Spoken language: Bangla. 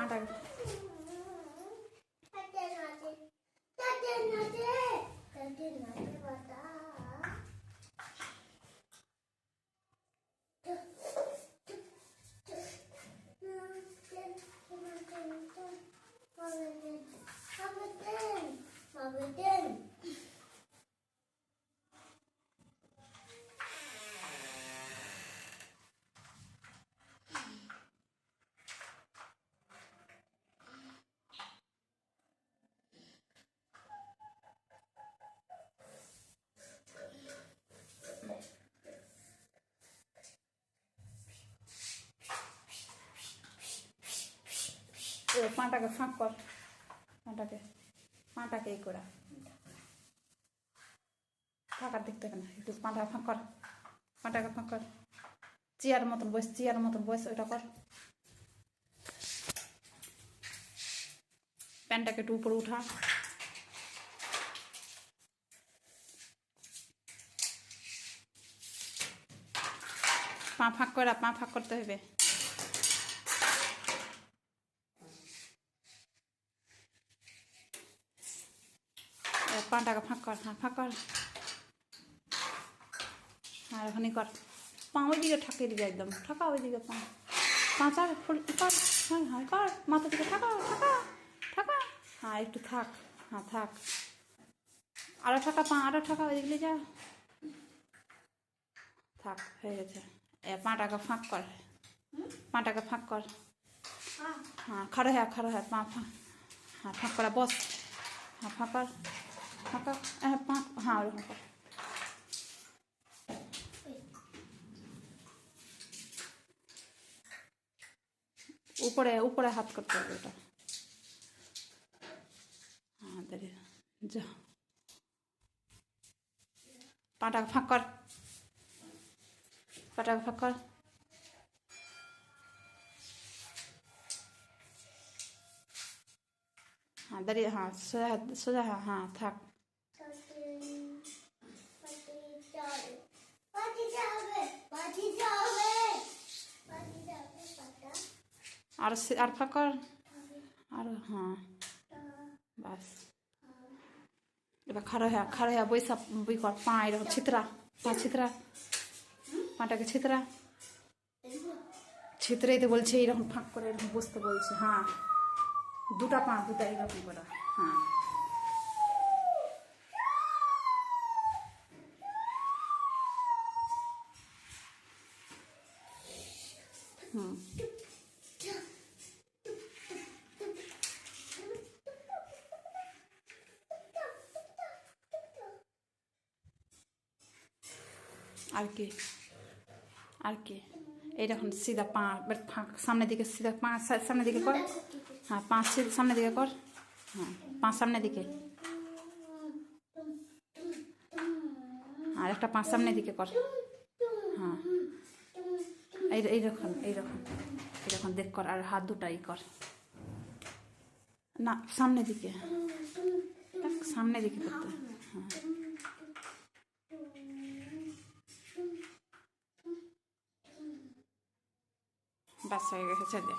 পাটাকে পাটাকে ফাঁক কর, পাটাকে এই করা ফাঁকার দেখতে কেন একটু পাটা ফাঁক কর, পাটাকে ফাঁক কর, চেয়ার মতন বয়স ওইটা কর, প্যান্টটাকে একটু উপরে উঠা, পা ফাঁক করা, পা ফাঁক করতে হবে, পাটাকে ফাঁক কর, হ্যাঁ ফাঁক কর, আর ওখানে কর, পা ওই দিকে ঠাকিয়ে দিকে একদম ঠাকা, ওই দিকে পা চার ফুল কর, হ্যাঁ হ্যাঁ কর, মাথা দিকে ঠাকা, হ্যাঁ একটু থাক, হ্যাঁ থাক, আরো ঠাকা, পা আরো ঠাকা, ওই দিকে যা, থাক হয়ে গেছে। পাটাকে ফাঁক কর, পাটাকে ফাঁক কর, হ্যাঁ খাড়ো হ্যাঁ পা ফাঁক, হ্যাঁ ফাঁক করা বস, হ্যাঁ ফাঁক কর, হ্যাঁ পা, হ্যাঁ ওরকম কর, উপরে হাত করতে হবে ওটা, হ্যাঁ দাঁড়িয়ে যা, পাটাকে ফাঁক কর, পাটাকে ফাঁক কর, হ্যাঁ দাঁড়িয়ে, হ্যাঁ সোজা হ্যাঁ থাক, আর ফাঁক কর, আর হ্যাঁ বাস, এবার খাড়ো হ্যাঁ বৈশা বই কর, পা এরকম ছিতরা, পাটাকে ছিতরাই তো বলছে, এইরকম ফাঁক করে এরকম বসতে বলছে, হ্যাঁ দুটা এইরকম করা, হ্যাঁ আর কি এই দেখুন সিধা পা ফাঁক, সামনের দিকে সিধা পা সামনের দিকে কর, হ্যাঁ পা সামনের দিকে কর, হ্যাঁ পা সামনের দিকে, আর একটা পা সামনের দিকে কর, হ্যাঁ এইরকম দেখ কর, আর হাত দুটাই কর, না সামনের দিকে করতে, হ্যাঁ বাস হয়ে গেছে, ছেড়ে দে।